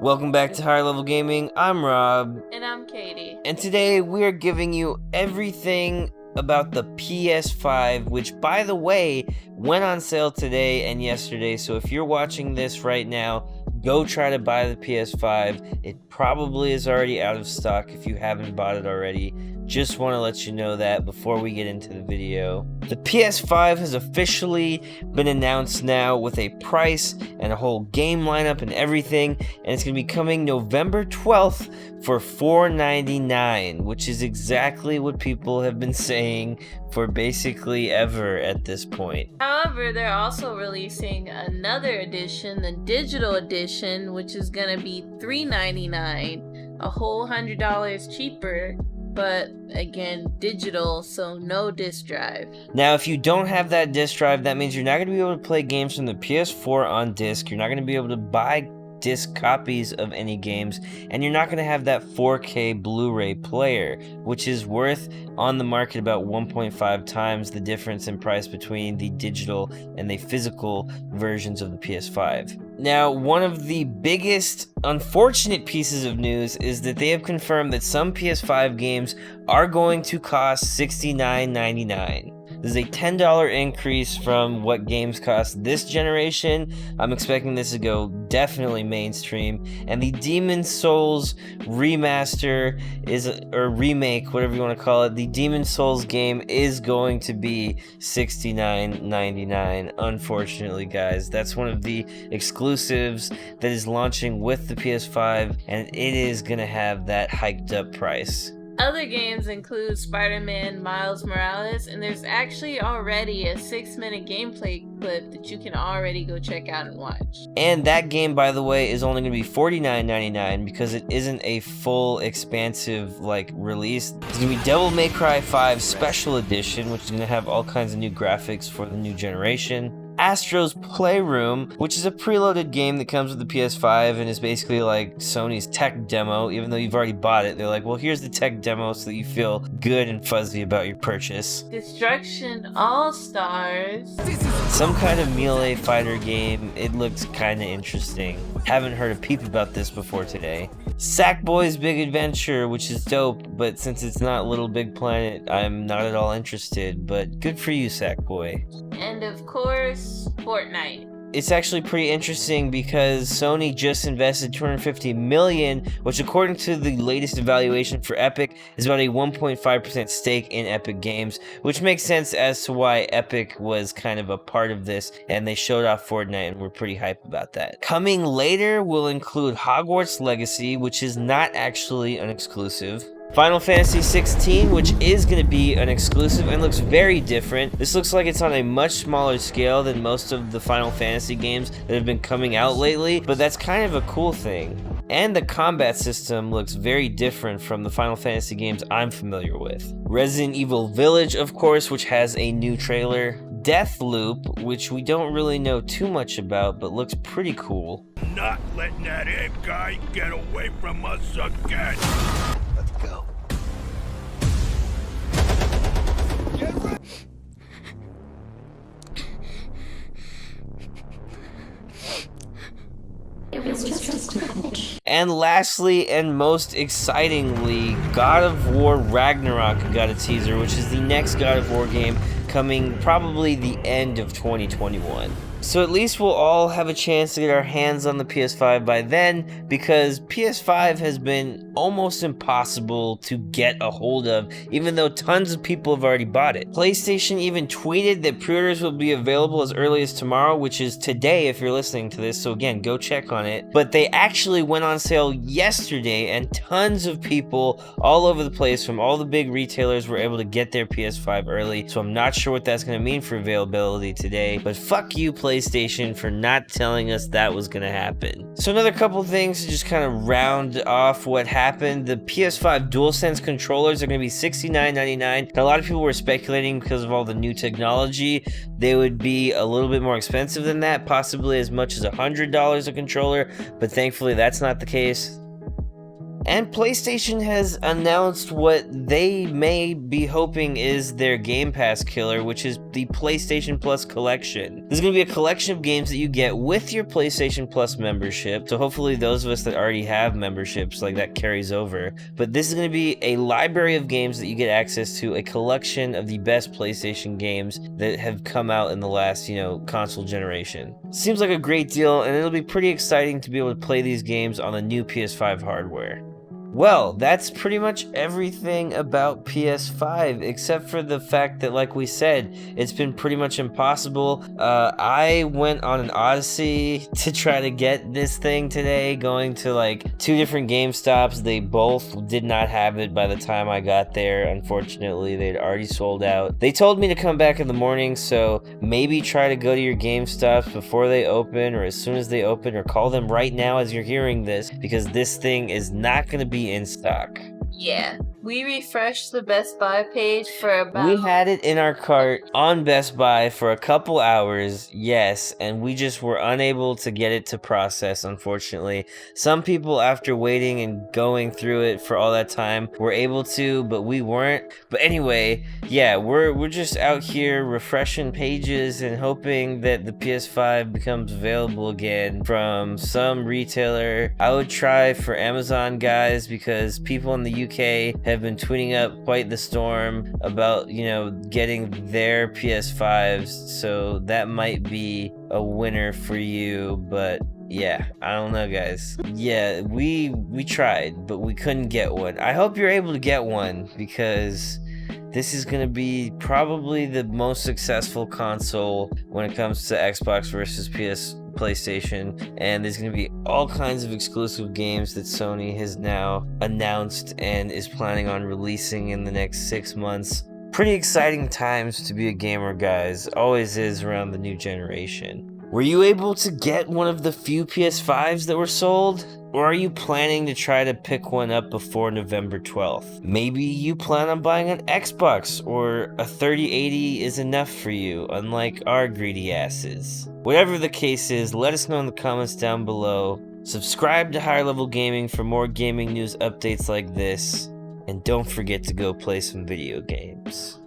Welcome back to Higher Level Gaming. I'm Rob. And I'm Katie. And today we are giving you everything about the PS5, which, by the way, went on sale today and yesterday. So if you're watching this right now, go try to buy the PS5. It probably is already out of stock if you haven't bought it already. Just want to let you know that before we get into the video. The PS5 has officially been announced now with a price and a whole game lineup and everything, and it's going to be coming November 12th for $499, which is exactly what people have been saying for basically ever at this point. However, they're also releasing another edition, the digital edition, which is going to be $399, a whole $100 cheaper. But again, digital, so no disk drive. Now, if you don't have that disk drive, that means you're not going to be able to play games from the PS4 on disc. You're not going to be able to buy disc copies of any games, and you're not going to have that 4K Blu-ray player, which is worth on the market about 1.5 times the difference in price between the digital and the physical versions of the PS5. Now, one of the biggest unfortunate pieces of news is that they have confirmed that some PS5 games are going to cost $69.99. This is a $10 increase from what games cost this generation. I'm expecting this to go definitely mainstream. And the Demon's Souls remaster or remake, whatever you want to call it, the Demon's Souls game is going to be $69.99. Unfortunately, guys, that's one of the exclusives that is launching with the PS5, and it is going to have that hiked up price. Other games include Spider-Man Miles Morales, and there's actually already a 6-minute gameplay clip that you can already go check out and watch. And that game, by the way, is only going to be $49.99 because it isn't a full, expansive, release. It's going to be Devil May Cry 5 Special Edition, which is going to have all kinds of new graphics for the new generation. Astro's Playroom, which is a preloaded game that comes with the PS5 and is basically like Sony's tech demo. Even though you've already bought it, they're like, well, here's the tech demo so that you feel good and fuzzy about your purchase. Destruction All-Stars. Some kind of melee fighter game. It looks kind of interesting. Haven't heard a peep about this before today. Sackboy's Big Adventure, which is dope, but since it's not Little Big Planet, I'm not at all interested, but good for you, Sackboy. And of course, Fortnite. It's actually pretty interesting because Sony just invested $250 million, which according to the latest evaluation for Epic is about a 1.5% stake in Epic Games, which makes sense as to why Epic was kind of a part of this, and they showed off Fortnite and we're pretty hyped about that. Coming later will include Hogwarts Legacy, which is not actually an exclusive. Final Fantasy 16, which is going to be an exclusive and looks very different. This looks like it's on a much smaller scale than most of the Final Fantasy games that have been coming out lately, but that's kind of a cool thing. And the combat system looks very different from the Final Fantasy games I'm familiar with. Resident Evil Village, of course, which has a new trailer. Deathloop, which we don't really know too much about, but looks pretty cool. Not letting that Ed guy get away from us again. Let's go. And lastly, and most excitingly, God of War Ragnarok got a teaser, which is the next God of War game coming probably the end of 2021. So at least we'll all have a chance to get our hands on the PS5 by then, because PS5 has been almost impossible to get a hold of, even though tons of people have already bought it. PlayStation even tweeted that pre-orders will be available as early as tomorrow, which is today if you're listening to this, so again, go check on it. But they actually went on sale yesterday, and tons of people all over the place from all the big retailers were able to get their PS5 early, so I'm not sure what that's going to mean for availability today, but fuck you, PlayStation, for not telling us that was going to happen. So another couple things to just kind of round off what happened. The PS5 DualSense controllers are going to be $69.99. And a lot of people were speculating because of all the new technology, they would be a little bit more expensive than that, possibly as much as $100 a controller, but thankfully that's not the case. And PlayStation has announced what they may be hoping is their Game Pass killer, which is the PlayStation Plus collection. This is going to be a collection of games that you get with your PlayStation Plus membership, so hopefully those of us that already have memberships, like, that carries over. But this is going to be a library of games that you get access to, a collection of the best PlayStation games that have come out in the last, console generation. Seems like a great deal, and it'll be pretty exciting to be able to play these games on the new PS5 hardware. Well, that's pretty much everything about PS5, except for the fact that, like we said, it's been pretty much impossible. I went on an odyssey to try to get this thing today, going to like 2 different GameStops. They both did not have it by the time I got there. Unfortunately, they'd already sold out. They told me to come back in the morning, so maybe try to go to your GameStops before they open or as soon as they open, or call them right now as you're hearing this, because this thing is not going to be in stock. Yeah, we refreshed the Best Buy page for about... We had it in our cart on Best Buy for a couple hours, yes, and we just were unable to get it to process, unfortunately. Some people, after waiting and going through it for all that time, were able to, but we weren't. But anyway, yeah, we're just out here refreshing pages and hoping that the PS5 becomes available again from some retailer. I would try for Amazon, guys, because people in the UK have been tweeting up quite the storm about, getting their PS5s, so that might be a winner for you. But yeah, I don't know, guys. Yeah, we tried, but we couldn't get one. I hope you're able to get one, because this is going to be probably the most successful console when it comes to Xbox versus PlayStation, and there's going to be all kinds of exclusive games that Sony has now announced and is planning on releasing in the next 6 months. Pretty exciting times to be a gamer, guys. Always is around the new generation. Were you able to get one of the few PS5s that were sold? Or are you planning to try to pick one up before November 12th? Maybe you plan on buying an Xbox, or a 3080 is enough for you, unlike our greedy asses. Whatever the case is, let us know in the comments down below. Subscribe to Higher Level Gaming for more gaming news updates like this. And don't forget to go play some video games.